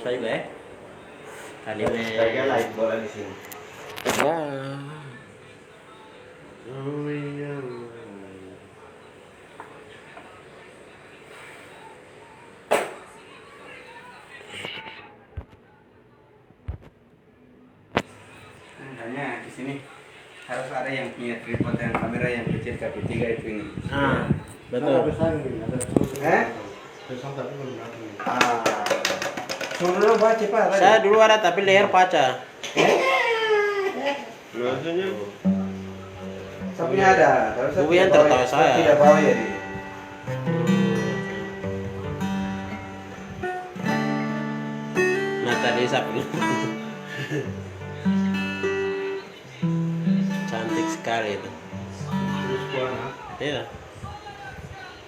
Saya juga ya. Tadi Kayaknya live bola di sini. ya. Oh iya. Makanya di sini harus ada yang punya tripod dan kamera yang kecil kaki 3 itu ini. Ah, betul. Besok tapi belum datang. Suruh baca Pak. Saya dulu ada tapi leher paca. Biasanya Sapunya ada, tapi saya Bu yang tidak bawa- tertawa saya. tidak bawa ya di. Nah tadi sapi. Cantik sekali itu. terus puan. Iya.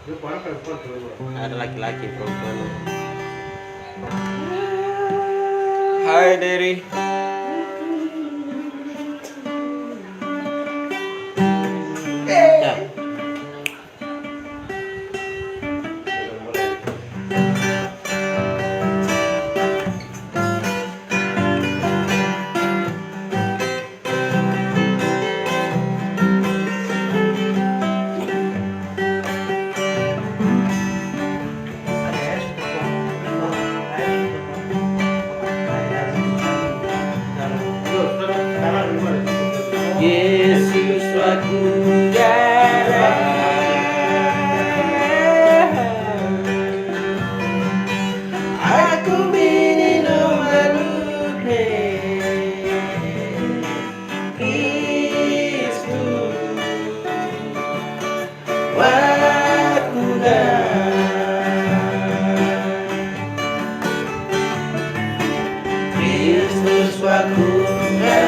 Dia puan perempuan tuh. Ada laki-laki perempuan. Hai Derry. Ya. Yesus aku aku minum manutne Kristus wakuda Kristus wakuda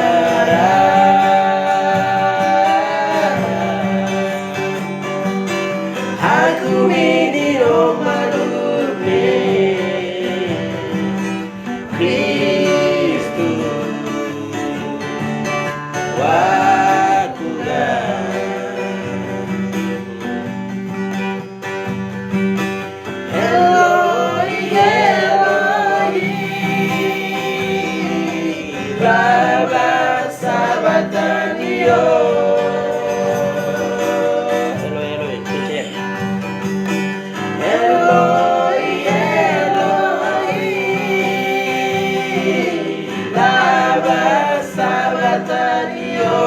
aku minum manutne Kristus wakuda Eloi Eloi lama sabatanio Eloi Eloi kecil Eloi Eloi lama sabatanio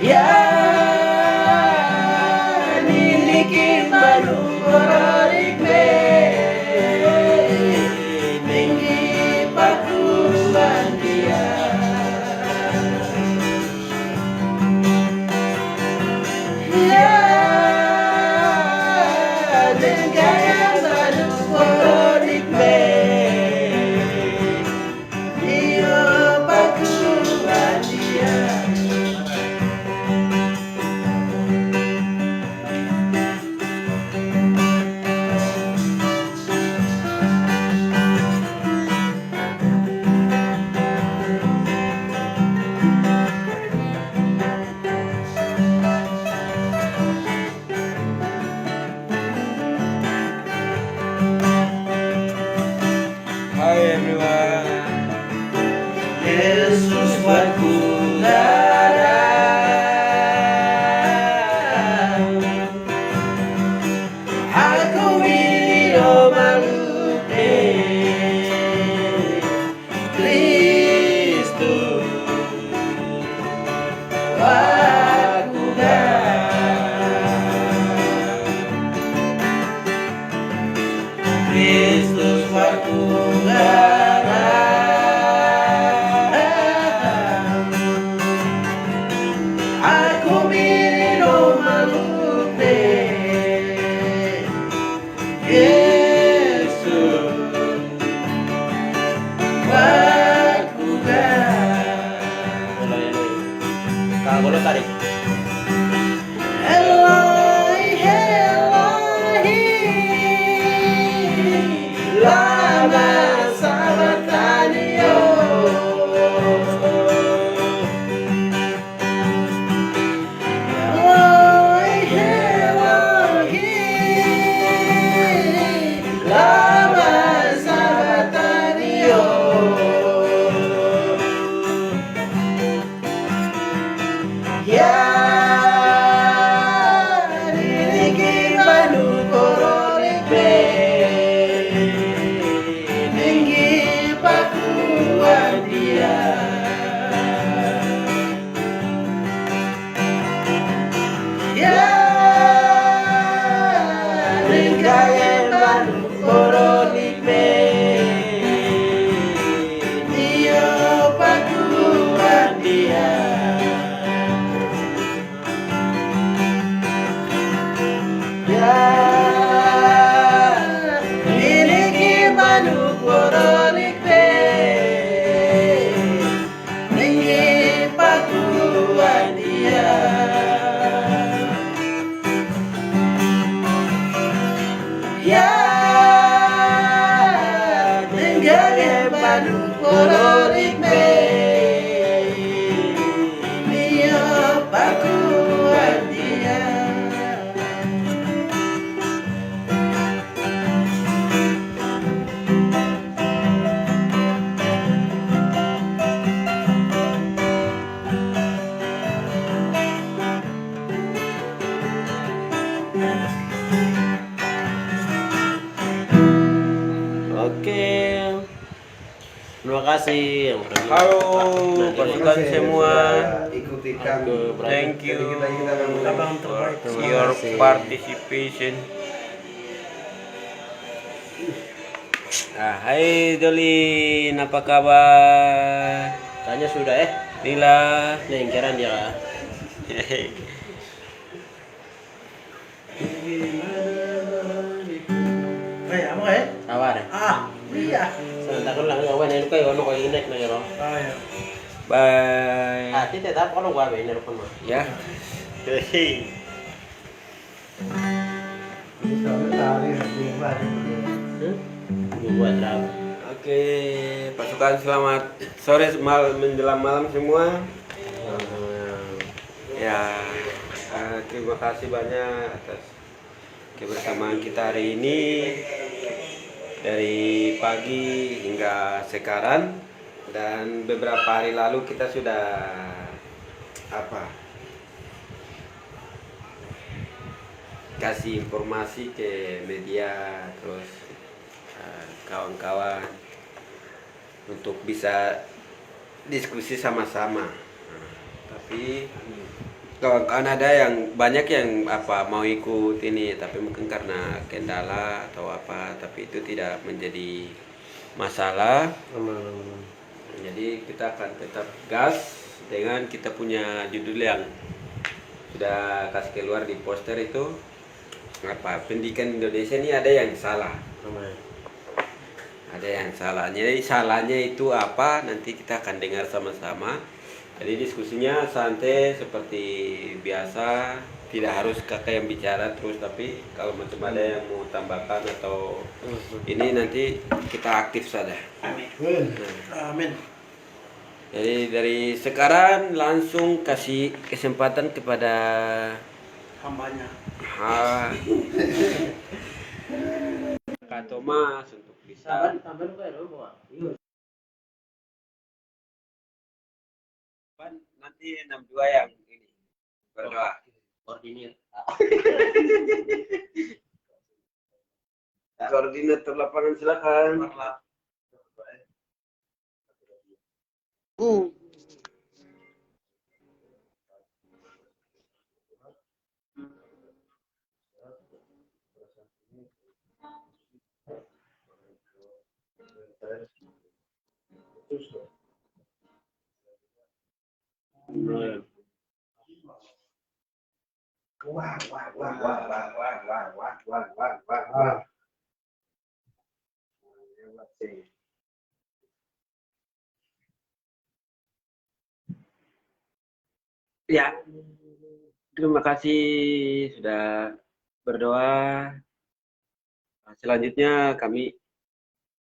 ya niliki manu ororikme ningi pakuan dia ya dengaya manu ororikme dia pakuan dia Hi everyone. Yesus wakudara. Aku minum malute. Kristus wakudara. Kristus wakudara aku minum malute Yesus wakudara kalau tarik Eloi Eloi lama sabatanio Eloi Eloi Ya Tenggage padu polorik me Mio paku artia Oke, terima kasih yang udah Halo Nah, pasukan semua. Ikuti Aku kami. berarti- Thank you Abang for terbaik. your Terima kasih. participation. Hai Dolin, apa kabar? Tanya sudah Nila. Nih ingkiran dia lah. Apa ya? Tawar Iya. Sebentar lang gawa na kayo ano ko inek na yero. Ya. Bye. Tite tap ano gawa ini ro mo. Ya. Buat berapa? Oke, pasukan selamat sore menjelang malam semua. Ya, terima kasih banyak atas kebersamaan kita hari ini dari pagi hingga sekarang, dan beberapa hari lalu kita sudah kasih informasi ke media, terus kawan-kawan untuk bisa diskusi sama-sama. Tapi kawan-kawan ada yang banyak yang mau ikut ini, tapi mungkin karena kendala atau apa, tapi itu tidak menjadi masalah. Jadi kita akan tetap gas dengan kita punya judul yang sudah kasih keluar di poster itu, pendidikan Indonesia ini ada yang salah. Ada yang salah. Jadi salahnya itu apa? Nanti kita akan dengar sama-sama. Jadi diskusinya santai seperti biasa, tidak harus kakak yang bicara terus, tapi kalau macam ada yang mau tambahkan atau ini nanti kita aktif saja. Amin. Jadi dari sekarang langsung kasih kesempatan kepada Hambanya. Kak Thomas untuk bisa Tambahan ko ero mo. nanti 62 yang ini berdoa. Koordinir. Koordinator lapangan silakan. Ya, terima kasih sudah berdoa. Selanjutnya kami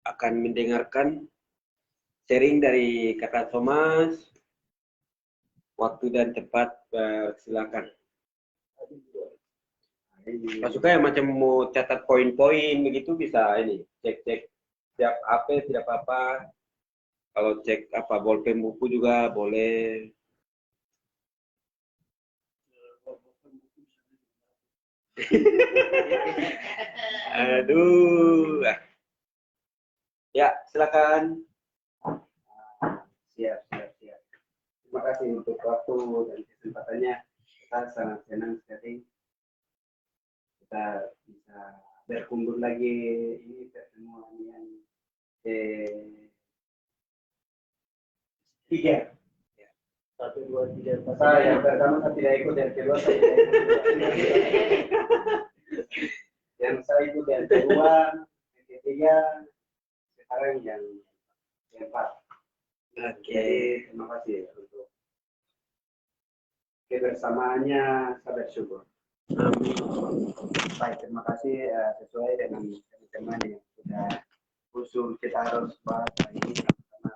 akan mendengarkan sharing dari Kakak Thomas. Waktu dan tempat, silakan. Pasukan yang macam mau catat poin-poin begitu bisa ini cek siap HP tidak apa-apa. Kalau cek bolpen buku juga boleh. Aduh. Ya, silakan. Siap. Terima kasih untuk waktu dan kesempatannya. Kita sangat senang sekali kita bisa berkumpul lagi ini pertemuan yang tiga. 1 2 3 4. Saya yang pertama saya tidak ikut, yang kedua saya tidak ikut. Yang saya ikut yang kedua, yang ketiga, sekarang yang keempat. Oke, terima kasih untuk kebersamaannya, saya bersyukur. Baik, terima kasih sesuai dengan teman-teman yang sudah usul kita harus bahas hari ini sama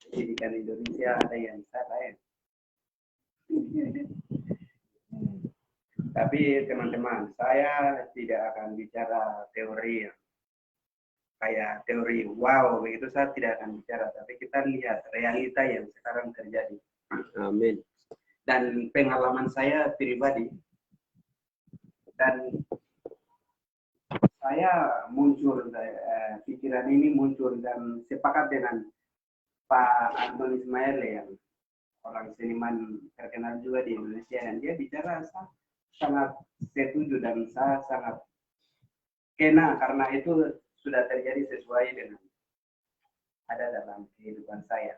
pendidikan Indonesia ada yang salah ya. Tapi teman-teman, saya tidak akan bicara teori kayak teori wow begitu, saya tidak akan bicara, tapi kita lihat realita yang sekarang terjadi. Amin. Dan pengalaman saya pribadi, dan saya muncul pikiran ini muncul dan sepakat dengan Pak Anton Ismail yang orang seniman terkenal juga di Indonesia, dan dia bicara sangat setuju dan saya sangat kena karena itu sudah terjadi sesuai dengan ada dalam kehidupan saya.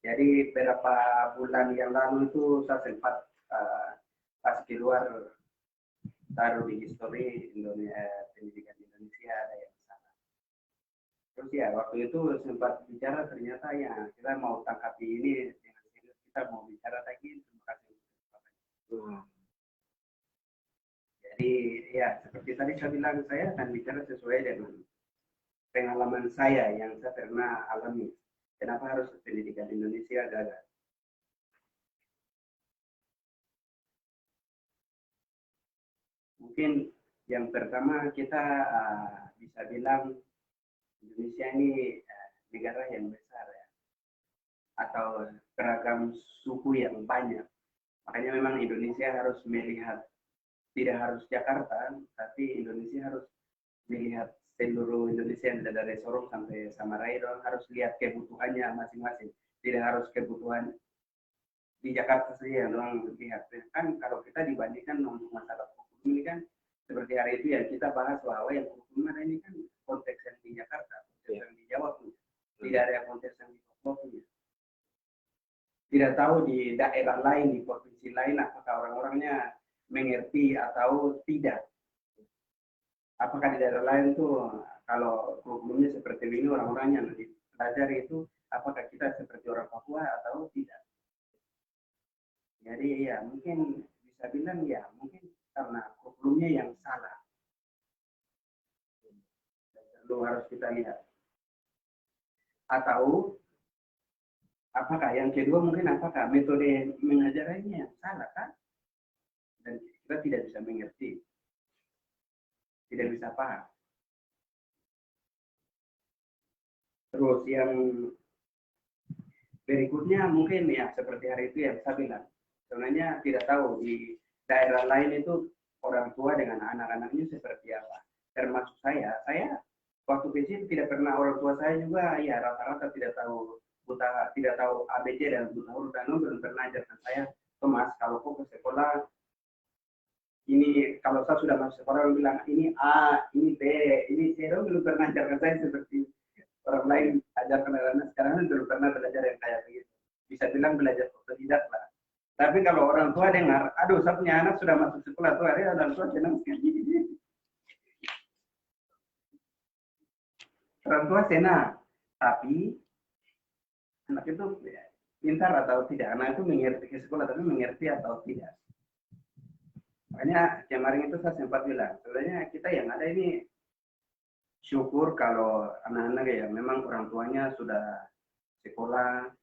Jadi beberapa bulan yang lalu itu saya sempat pas keluar taruh di histori pendidikan Indonesia ada yang salah. Terus ya waktu itu sempat bicara, ternyata ya kita mau tangkapi ini dengan serius, kita mau bicara lagi. Terima kasih. Jadi ya seperti tadi saya bilang, saya akan bicara sesuai dengan pengalaman saya yang saya pernah alami. Kenapa harus pendidikan Indonesia gagal? Mungkin yang pertama kita bisa bilang Indonesia ini negara yang besar ya, atau beragam suku yang banyak. Makanya memang Indonesia harus melihat, tidak harus Jakarta, tapi Indonesia harus melihat seluruh Indonesia dari Sorong sampai Samarai, harus lihat kebutuhannya masing-masing. Tidak harus kebutuhan di Jakarta saja yang orang lihat. Kan kalau kita dibandingkan untuk masalah hukum ini kan seperti hari itu yang kita bahas bahwa yang hukum ada ini kan konteks yang di Jakarta, konteks yang di Jawa punya. Tidak ada konteks yang di Papua punya. Tidak tahu di daerah lain, di provinsi lain apakah orang-orangnya mengerti atau tidak. Apakah di daerah lain tuh kalau kurikulumnya seperti ini, orang-orang yang dipelajari itu apakah kita seperti orang Papua atau tidak. Jadi ya mungkin bisa bilang ya mungkin karena kurikulumnya yang salah. Perlu harus kita lihat. Atau apakah yang kedua mungkin apakah metode mengajarnya yang salah kan? Dan kita tidak bisa mengerti. Tidak bisa paham. Terus yang berikutnya mungkin ya seperti hari itu yang saya bilang, sebenarnya tidak tahu di daerah lain itu orang tua dengan anak-anaknya seperti apa. Termasuk saya waktu kecil tidak pernah, orang tua saya juga ya rata-rata tidak tahu tidak tahu ABC dan buta huruf dan belum pernah ajarkan saya, Thomas kalau kau ke sekolah ini, kalau saya sudah masuk sekolah orang bilang ini A, ini B, ini C, belum pernah ajarkan saya seperti orang lain ajarkan anak-anak sekarang, belum pernah belajar yang kayak begitu. Bisa bilang belajar otodidak lah. Tapi kalau orang tua dengar, aduh saya punya anak sudah masuk sekolah tuh, hari orang tua senang sekali. Orang tua senang, tapi anak itu pintar atau tidak, anak itu mengerti ke sekolah tapi mengerti atau tidak. Makanya kemarin itu saya sempat bilang, sebenarnya kita yang ada ini syukur kalau anak-anak ya memang orang tuanya sudah sekolah,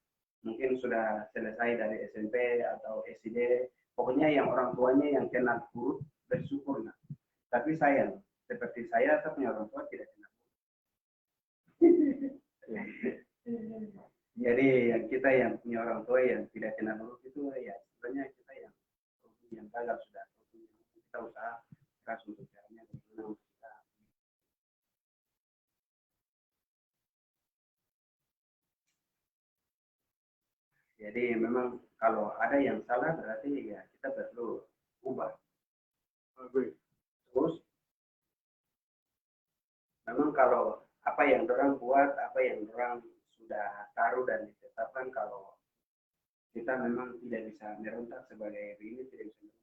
mungkin sudah selesai dari SMP atau SD, pokoknya yang orang tuanya yang kenal huruf bersyukur. Nah. Tapi sayang, seperti saya punya orang tua tidak kenal huruf. Jadi yang kita yang punya orang tua yang tidak kenal huruf itu ya sebenarnya kita yang gagal sudah. Kita usaha keras untuk caranya bagaimana untuk kita. Jadi memang kalau ada yang salah berarti ya kita perlu ubah. Terus memang kalau apa yang orang buat, apa yang orang sudah taruh dan ditetapkan, kalau kita memang tidak bisa merontak sebagai ini, tidak bisa merontak.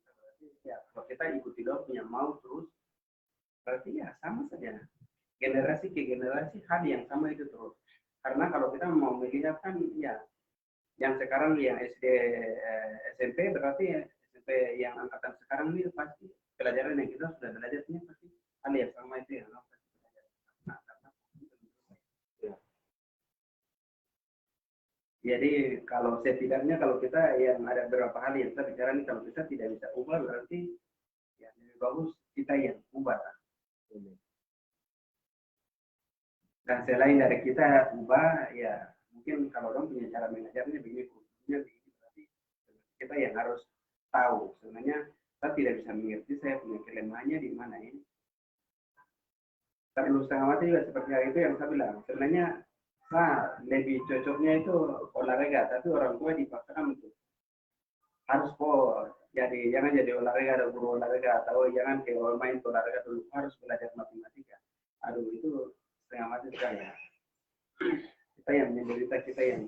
Ya, kalau kita ikuti dong punya mau terus, berarti ya sama saja. Generasi ke generasi hal yang sama itu terus. Karena kalau kita mau melihat kan ya, yang sekarang yang SD SMP berarti SMP sampai yang angkatan sekarang ini pasti pelajaran yang kita sudah belajar ini pasti hal yang sama itu yang pasti belajar. Nah, karena Ya. jadi kalau setidaknya kalau kita yang ada beberapa hal yang kita bicara ini kalau kita tidak bisa ubah berarti ya lebih bagus kita yang ubah. Dan selain dari kita ubah ya mungkin kalau orang punya cara mengajarnya begini kursusnya begini berarti kita yang harus tahu sebenarnya saya tidak bisa mengerti saya punya kelemahannya di mana ini. Terlalu setengah mati juga seperti hal itu yang saya bilang sebenarnya saya lebih cocoknya itu olahraga tapi orang tua dipaksakan untuk harus jadi jangan jadi olahraga atau guru olahraga atau jangan kayak main olahraga dulu harus belajar matematika. Aduh itu setengah mati sekali. Kita yang menderita kita yang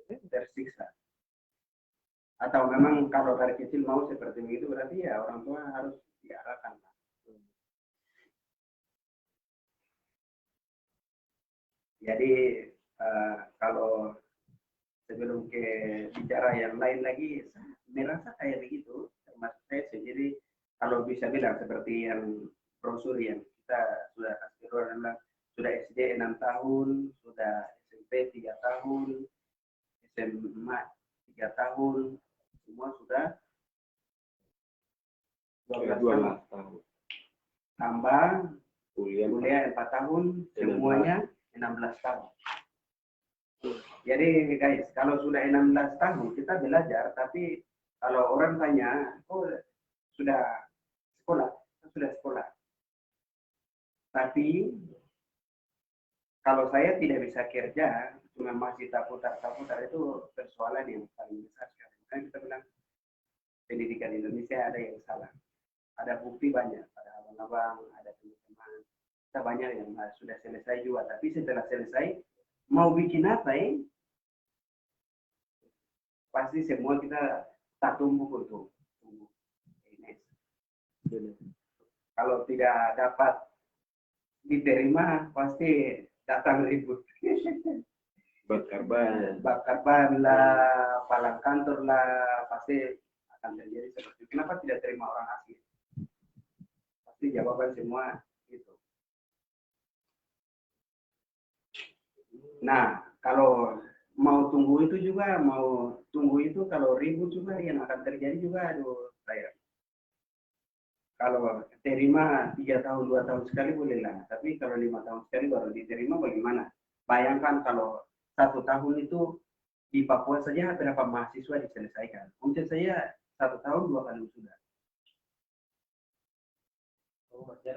tersiksa. Atau memang kalau dari kecil mau seperti itu berarti ya orang tua harus diarahkan. Jadi kalau sebelum ke bicara yang lain lagi, saya merasa kayak begitu, termasuk saya sendiri kalau bisa bilang seperti yang brosur yang kita sudah kasih adalah sudah SD 6 tahun, sudah SMP 3 tahun, SMA 3 tahun, semua sudah 12 tahun. tahun. Tambah Kuliah 4 tahun, semuanya 16 tahun. Jadi guys, kalau sudah 16 tahun kita belajar, tapi kalau orang tanya, oh sudah sekolah, sudah sekolah. Tapi kalau saya tidak bisa kerja, cuma masih taputar itu persoalan yang paling besar sekali. Makanya kita bilang pendidikan Indonesia ada yang salah. Ada bukti banyak, ada abang-abang, ada teman-teman. Kita banyak yang sudah selesai juga, tapi setelah selesai mau bikin apa pasti semua kita tak tumbuh untuk tumbuh. Kalau tidak dapat diterima pasti datang ribut. bakar ban. Bakar ban lah, palang kantor lah, pasti akan terjadi seperti itu. Kenapa tidak terima orang asing? Pasti jawaban semua itu. Nah, kalau mau tunggu itu juga, mau tunggu itu kalau ribut juga yang akan terjadi juga, aduh saya. Kalau terima 3 tahun, 2 tahun sekali boleh lah. Tapi kalau 5 tahun sekali baru diterima bagaimana? Bayangkan kalau 1 tahun itu di Papua saja berapa mahasiswa diselesaikan. Mungkin saya 1 tahun 2 kali sudah.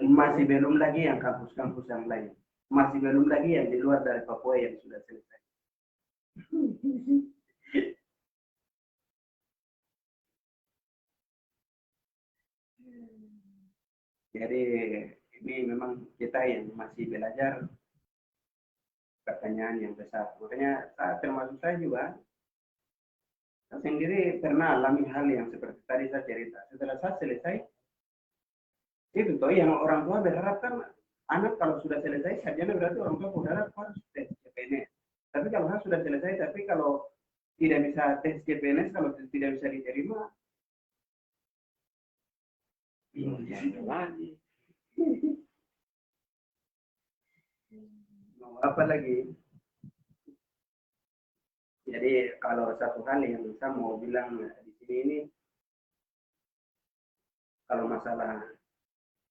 Masih belum lagi yang kampus-kampus yang lain. Masih belum lagi yang di luar dari Papua yang sudah selesai. Jadi ini memang kita yang masih belajar pertanyaan yang besar. Makanya termasuk saya juga, saya sendiri pernah alami hal yang seperti tadi saya cerita. Setelah saya selesai, itu toh yang orang tua berharap kan anak kalau sudah selesai sarjana berarti orang tua berharap harus tes CPNS. Tapi kalau sudah selesai, tapi kalau tidak bisa tes CPNS, kalau tidak bisa diterima, bingung lagi. Mau apa lagi? Jadi kalau satu hal yang saya mau bilang di sini ini, kalau masalah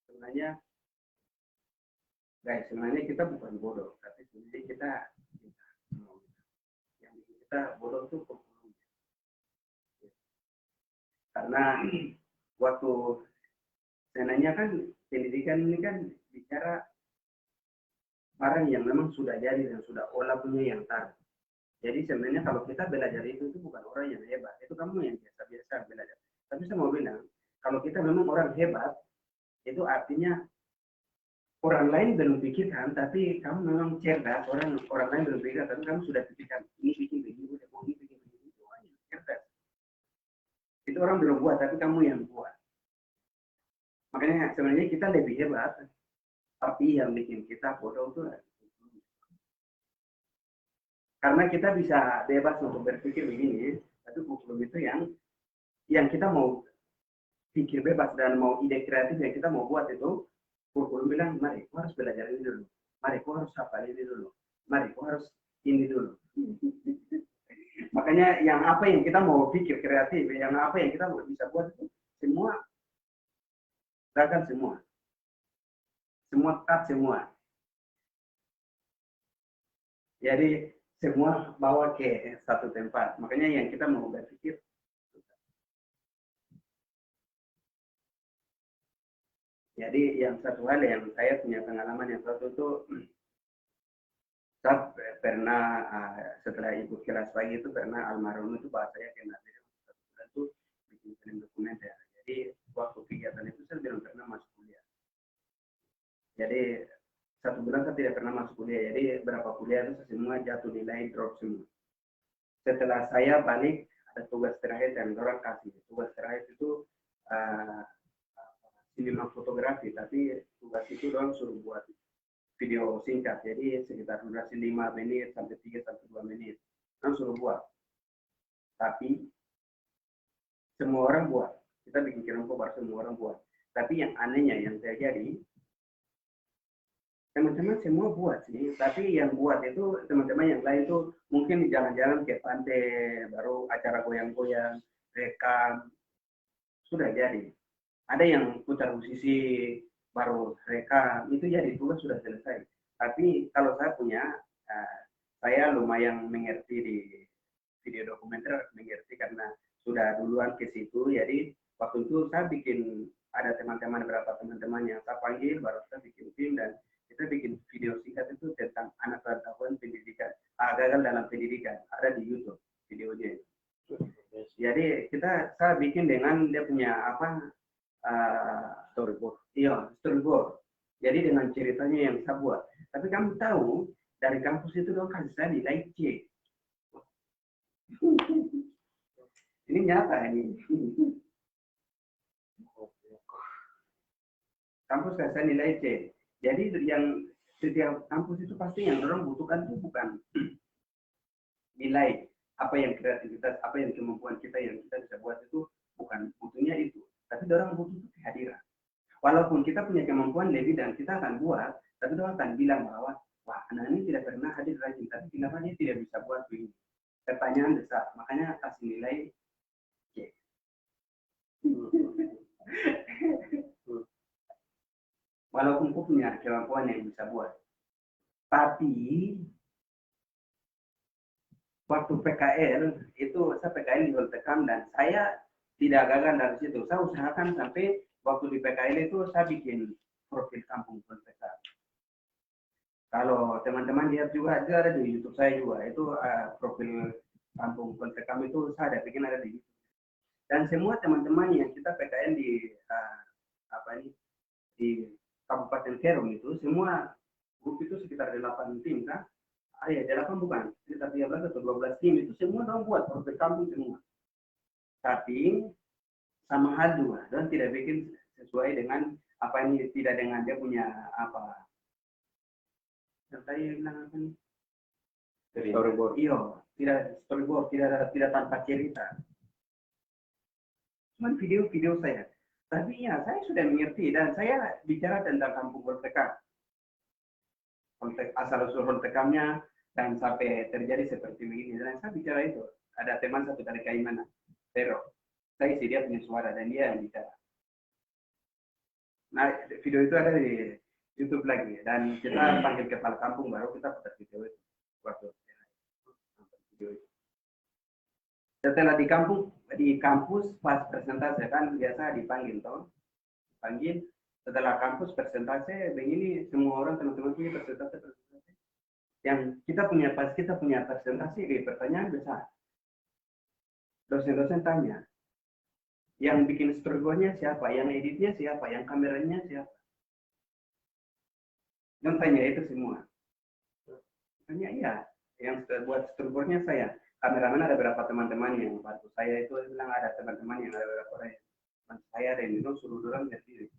sebenarnya, guys, sebenarnya kita bukan bodoh, tapi sebenarnya kita yang bikin kita bodoh itu kurikulum. Karena waktu sebenarnya kan pendidikan ini kan bicara barang yang memang sudah jadi dan sudah olah punya yang taruh. Jadi sebenarnya kalau kita belajar itu bukan orang yang hebat, itu kamu yang biasa-biasa belajar. Tapi saya mau bilang, kalau kita memang orang hebat, itu artinya orang lain belum pikirkan, tapi kamu memang cerdas, orang lain belum pikirkan, tapi kamu sudah pikirkan, ini bikin begini, ini bikin begini, itu orang yang cerdas. Itu orang belum buat, tapi kamu yang buat. Makanya sebenarnya kita lebih hebat, tapi yang bikin kita bodoh itu karena kita bisa bebas untuk berpikir begini, tapi kurikulum itu yang kita mau pikir bebas dan mau ide kreatif yang kita mau buat itu, kurikulum bilang, mari, kau harus belajar ini dulu. Mari, kau harus hafal ini dulu. Mari, kau harus ini dulu. Makanya yang apa yang kita mau pikir kreatif, yang apa yang kita bisa buat itu, semua gagal semua. Semua cut semua. Jadi semua bawa ke satu tempat. Makanya yang kita mau berpikir. Jadi yang satu hal yang saya punya pengalaman yang satu itu, saya pernah setelah ikut kelas pagi itu pernah almarhum itu bahas saya kena itu bikin film dokumenter. Jadi waktu kegiatan itu saya belum pernah masuk kuliah. Jadi 1 bulan saya tidak pernah masuk kuliah. Jadi berapa kuliah itu semua jatuh nilai drop semua. Setelah saya balik ada tugas terakhir yang orang kasih. Tugas terakhir itu sinema fotografi, tapi tugas itu orang suruh buat video singkat, jadi sekitar durasi 5 menit sampai 3 sampai 2 menit. Orang suruh buat. Tapi semua orang buat. Kita bikin kelompok semua orang buat. Tapi yang anehnya yang terjadi, teman-teman semua buat sih, tapi yang buat itu teman-teman yang lain itu mungkin jalan-jalan ke pantai, baru acara goyang-goyang, rekam, sudah jadi. Ada yang putar musisi, baru rekam, itu jadi tugas sudah selesai. Tapi kalau saya punya, saya lumayan mengerti di video dokumenter, mengerti karena sudah duluan ke situ, jadi waktu itu saya bikin, ada teman-teman, beberapa teman-teman yang saya panggil, baru saya bikin film dan kita bikin video singkat itu tentang anak pengetahuan pendidikan, gagal dalam pendidikan, ada di YouTube videonya. Jadi saya bikin dengan dia punya storyboard. Iya, storyboard. Jadi dengan ceritanya yang saya buat. Tapi kamu tahu dari kampus itu dong kasih saya nilai C. Ini nyata ini. Kampus kasih saya nilai C. Jadi yang setiap kampus itu pasti yang orang butuhkan itu bukan nilai apa yang kreativitas, apa yang kemampuan kita yang kita bisa buat itu bukan butuhnya itu. Tapi orang butuh kehadiran. Walaupun kita punya kemampuan lebih dan kita akan buat, tapi orang akan bilang bahwa, wah anak ini tidak pernah hadir rajin, tapi kenapa dia tidak bisa buat begini? Pertanyaan besar, makanya kasih nilai C. Walaupun aku punya kemampuan yang bisa buat. Tapi, waktu PKL, itu saya PKL di Holtekam dan saya tidak gagal dari situ. Saya usahakan sampai waktu di PKL itu saya bikin profil kampung Holtekam. Kalau teman-teman lihat juga, itu ada di YouTube saya juga. Itu profil kampung Holtekam itu saya ada bikin ada di YouTube. Dan semua teman-teman yang kita PKL di di Kabupaten Kerom itu semua grup itu sekitar 8 tim kan? Ya 8 bukan, sekitar 13 atau 12 tim itu semua dong buat profil kampung semua. Tapi sama hal juga, dan tidak bikin sesuai dengan apa ini, tidak dengan dia punya apa. Yang tadi bilang apa nih? Storyboard. Iya, tidak storyboard, tidak tanpa cerita. Cuman video-video saya. Tapi ya saya sudah mengerti dan saya bicara tentang kampung Holtekam. Asal-usul Holtekamnya dan sampai terjadi seperti begini. Dan saya bicara itu. Ada teman satu dari Kalimantan, Pero. Saya isi dia punya suara dan dia yang bicara. Nah, video itu ada di YouTube lagi. Dan kita panggil kepala kampung baru kita putar video itu. Waktu video itu. Setelah di kampus pas presentasi kan biasa dipanggil toh. Panggil setelah kampus presentasi begini semua orang teman-teman punya presentasi. Yang kita punya presentasi pertanyaan besar. Dosen-dosen tanya, yang bikin storyboardnya siapa, yang editnya siapa, yang kameranya siapa. Dan tanya itu semua. Tanya iya, yang buat storyboardnya saya. Kameramen ada beberapa teman-teman yang bantu saya itu bilang ada teman-teman yang ada beberapa orang yang bantu saya dan itu suruh orang berdiri.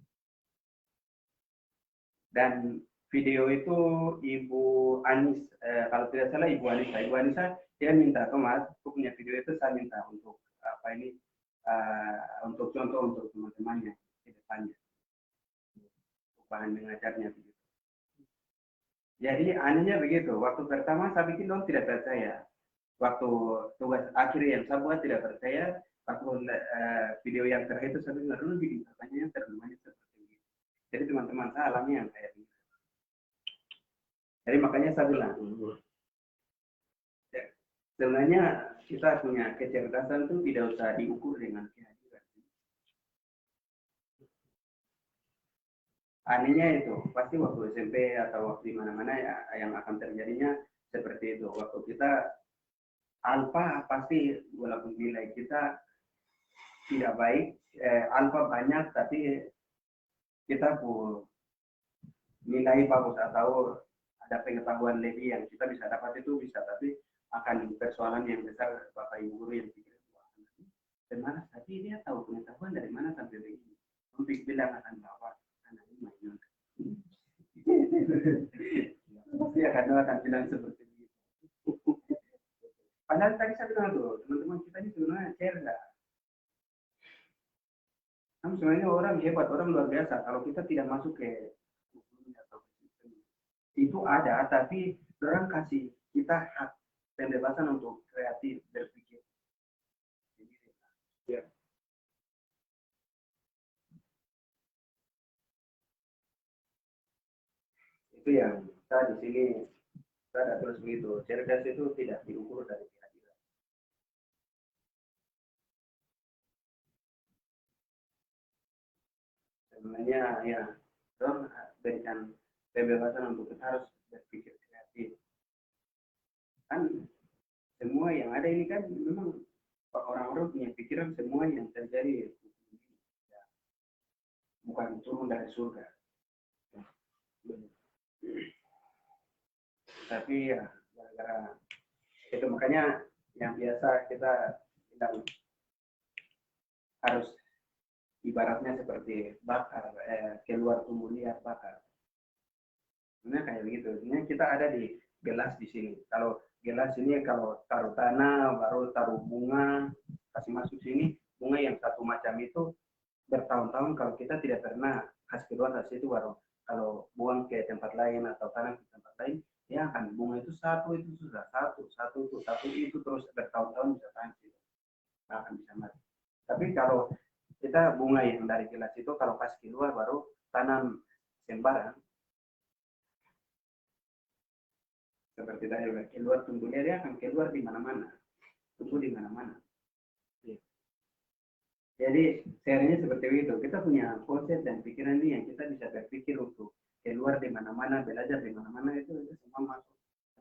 Dan video itu Ibu Anis, kalau tidak salah Ibu Anissa dia minta Thomas, aku punya video itu saya minta untuk apa ini untuk contoh untuk teman-temannya ke depannya, bahan mengajarnya begitu. Jadi anehnya begitu, waktu pertama saya bikin dong tidak percaya. Waktu tugas akhir yang saya buat tidak percaya, waktu video yang terakhir itu saya bilang, dulu bikin pertanyaan terlalu seperti ini. Jadi teman-teman saya alami yang kayak gitu. Jadi makanya saya bilang, sebenarnya kita punya kecerdasan itu tidak usah diukur dengan kehadiran. Anehnya itu, pasti waktu SMP atau waktu di mana-mana ya, yang akan terjadinya seperti itu. Waktu kita alfa pasti walaupun nilai kita tidak baik, alfa banyak tapi kita pun nilai bagus atau ada pengetahuan lebih yang kita bisa dapat itu bisa, tapi akan persoalan yang besar Bapak Ibu guru yang pikir bagaimana tapi dia tahu pengetahuan dari mana sampai begini. Untuk bilang akan bawa anak ini mainan. Pasti akan bilang seperti itu. Padahal tadi saya bilang tuh, teman-teman kita ini sebenarnya cerdas. Namun sebenarnya orang hebat, orang luar biasa. Kalau kita tidak masuk ke itu ada, tapi orang kasih kita hak pembebasan untuk kreatif berpikir. Ya. Itu yang saya di sini saya ada tulis begitu. Cerdas itu tidak diukur dari kehadiran. Sebenarnya ya, orang berikan pembebasan untuk kita harus berpikir kreatif. Kan semua yang ada ini kan memang orang-orang punya pikiran semua yang terjadi ya, bukan turun dari surga. Tapi ya gara-gara itu makanya yang biasa kita bilang harus ibaratnya seperti bakar, keluar tumbuh liar bakar. Sebenarnya kayak begitu. Sebenarnya kita ada di gelas di sini. Kalau gelas ini kalau taruh tanah, baru taruh bunga, kasih masuk sini, bunga yang satu macam itu bertahun-tahun kalau kita tidak pernah kasih keluar hasil itu baru kalau buang ke tempat lain atau tanam ke tempat lain, ya kan bunga itu satu itu sudah satu itu terus bertahun-tahun bisa tahan sih, nggak akan bisa mati. Tapi kalau kita bunga yang dari gelas itu kalau pas keluar baru tanam sembarang seperti tadi keluar tumbuhnya dia akan keluar di mana-mana, tumbuh di mana-mana. Jadi serinya seperti itu. Kita punya konsep dan pikiran ini yang kita bisa berpikir untuk keluar di mana-mana, belajar di mana-mana itu semua masuk.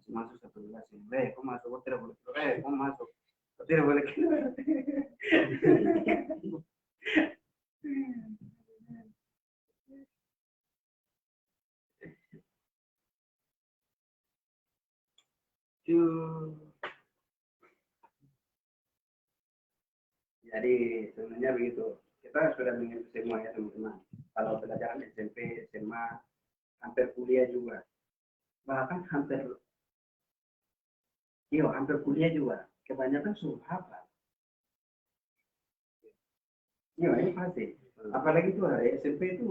Masuk satu kelas ini. Kok masuk? Kok tidak boleh keluar? Kok masuk? Kok tidak boleh keluar? Jadi sebenarnya begitu. Kita sudah mengerti semua ya teman-teman. Kalau pelajaran SMP, SMA, hampir kuliah juga. Bahkan hampir kuliah juga. Kebanyakan suruh hafal. Iya, ini pasti. Apalagi tuh hari SMP itu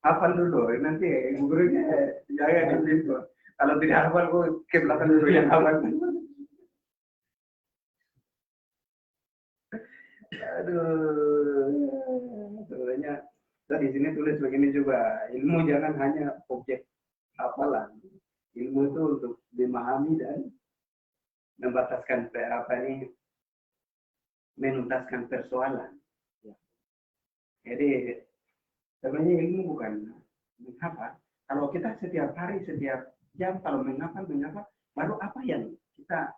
hafal dulu. Nanti ibu gurunya jaga di situ. Kalau tidak hafal, kok ke belakang dulu yang hafal. Aduh, sebenarnya saya di sini tulis begini juga, ilmu jangan hanya objek hafalan, ilmu itu untuk memahami dan membataskan menuntaskan persoalan. Jadi sebenarnya ilmu bukan menghafal. Kalau kita setiap hari, setiap jam kalau menghafal, baru apa yang kita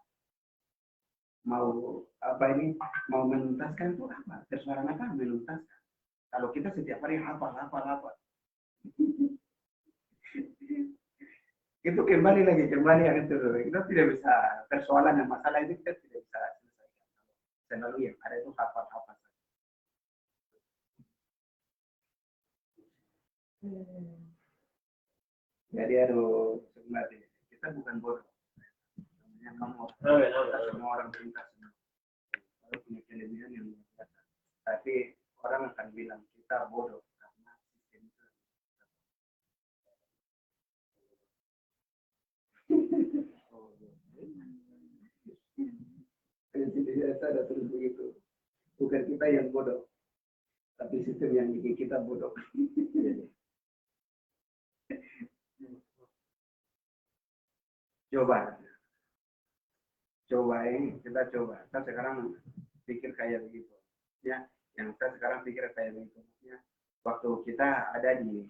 mau mau menuntaskan itu apa? Persoalan apa menuntaskan? Kalau kita setiap hari hafal. Itu kembali yang itu. Kita tidak bisa persoalan dan masalah itu kita tidak bisa selesaikan. Selalu yang ada itu hafal. Jadi sebenarnya kita bukan bodoh. Semua orang pintar. punya kelebihan yang luar biasa. Tapi orang akan bilang kita bodoh karena sistem itu. Prinsip biasa ada terus begitu. Bukan kita yang bodoh, tapi sistem yang bikin kita bodoh. Coba ini kita coba. Kita sekarang pikir kayak begitu, ya. Yang kita sekarang pikir kayak begitu, ya. Waktu kita ada di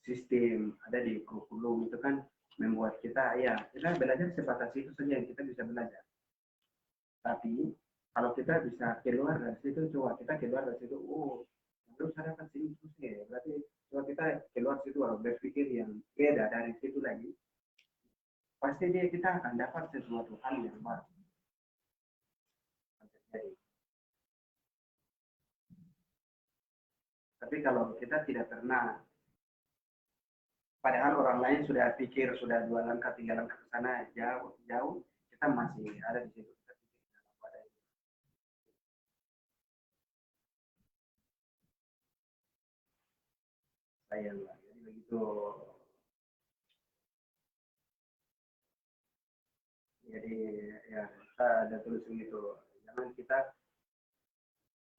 sistem, ada di kurikulum itu kan membuat kita, ya kita belajar sebatas itu saja yang kita bisa belajar. Tapi kalau kita bisa keluar dari situ, coba kita keluar dari situ, oh, terus ada kan sini terus ya, berarti coba kita keluar situ, kalau berpikir yang beda dari situ lagi, pasti kita akan dapat sesuatu hal yang baru. Tapi kalau kita tidak pernah, padahal orang lain sudah pikir, sudah 2 langkah, 3 langkah ke sana, jauh, kita masih ada di situ. Kita pikir dalam pada itu. Sayang lah, jadi begitu. Jadi ya kita ada tulis gitu, jangan kita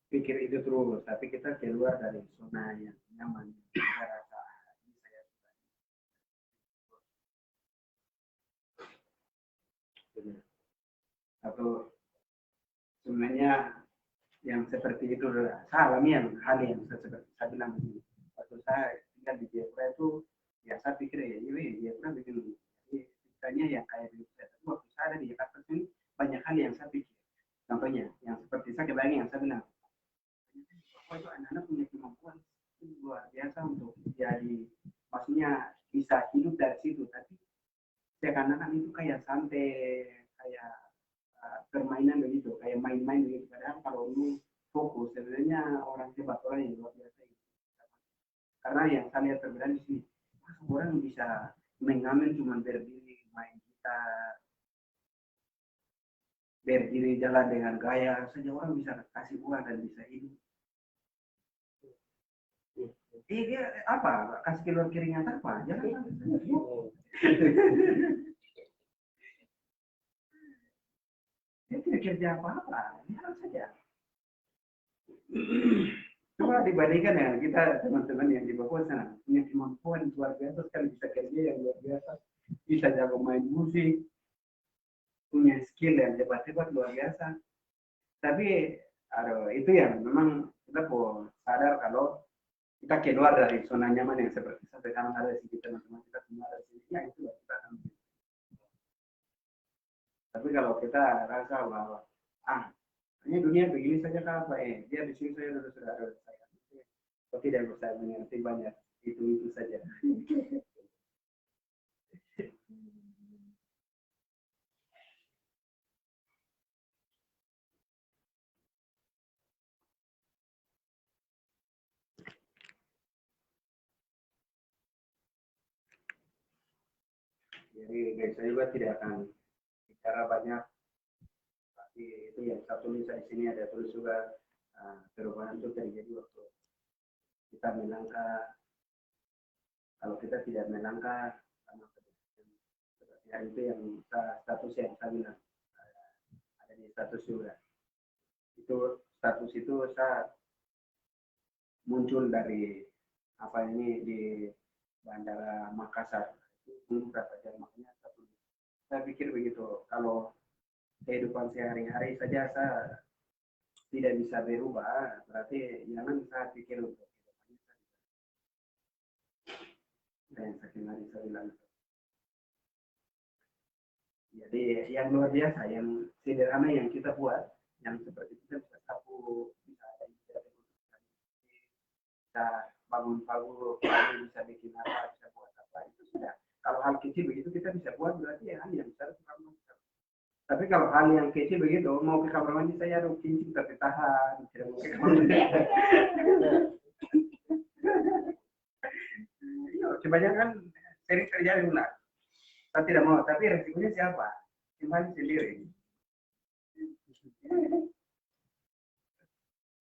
pikir itu terus, tapi kita keluar dari zona yang nyaman. Kita rasa ini saya suka. Atau sebenarnya yang seperti itu saya alami hal yang saya bilang begini. Waktu saya tinggal di Jayapura itu, ya saya pikir ya ini Jayapura begini. Misalnya yang kayak gitu, tapi waktu saya ada di Jakarta sini banyak hal yang saya pikir. Contohnya, yang seperti saya kebayang yang saya bilang, oh itu anak-anak punya kemampuan itu luar biasa untuk jadi, maksudnya bisa hidup dari situ. Tapi seakan-akan itu kayak santai, kayak permainan begitu, kayak main-main begitu. Padahal kalau lu fokus, sebenarnya orang hebat, orang yang luar biasa itu. Karena yang saya lihat perbedaan di sini, orang bisa mengamen cuma berdiri, main gitar, berdiri jalan dengan gaya saja, orang bisa kasih uang dan bisa hidup. Dia apa? Kasih keluar keringat apa? Jangan. Dia tidak kerja apa-apa, jalan saja. Coba dibandingkan dengan kita teman-teman yang di Papua sana, punya kemampuan luar biasa sekali, bisa kerja yang luar biasa, bisa jago main musik, punya skill yang hebat-hebat luar biasa. Tapi itu yang memang kita perlu sadar kalau kita keluar dari zona nyaman yang seperti saya sekarang ada di teman-teman kita semua ada di sini, ya itu kita akan. Tapi kalau kita rasa bahwa ini dunia begini saja kan apa dia di sini saya sudah ada saya, kok tidak bisa mengerti banyak itu saja. Jadi saya juga tidak akan bicara banyak, tapi itu yang satu tulis di sini ada tulis juga perubahan itu terjadi waktu kita melangkah. Kalau kita tidak melangkah sama ya itu yang status yang saya bilang ada di status juga. Itu status itu saya muncul dari apa ini di Bandara Makassar. Itu berapa jam, makanya saya pikir begitu, kalau kehidupan sehari-hari saja saya tidak bisa berubah, berarti jangan saya pikir untuk kehidupannya saya. Dan saking hari saya bilang itu. Jadi yang luar biasa, yang sederhana yang kita buat, yang seperti kita bisa sapu, bisa bangun pagu, bisa bikin apa, bisa buat apa, itu sudah. Kalau hal kecil begitu kita bisa buat, berarti hal yang besar itu kamu. Tapi kalau hal yang kecil begitu, mau ke kamar mandi saya ada kincing tapi tahan, tidak mau ke kamar mandi. Kebanyakan sering terjadi ulah. Saya tidak mau, tapi resikonya siapa? Kembali sendiri.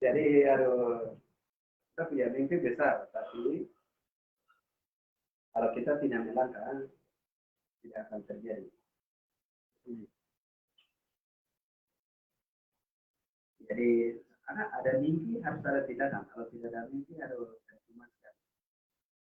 Jadi harus kita punya mimpi besar, tapi kalau kita tidak melangkah, tidak akan terjadi. Jadi karena ada mimpi harus ada tindakan. Kalau tidak ada mimpi harus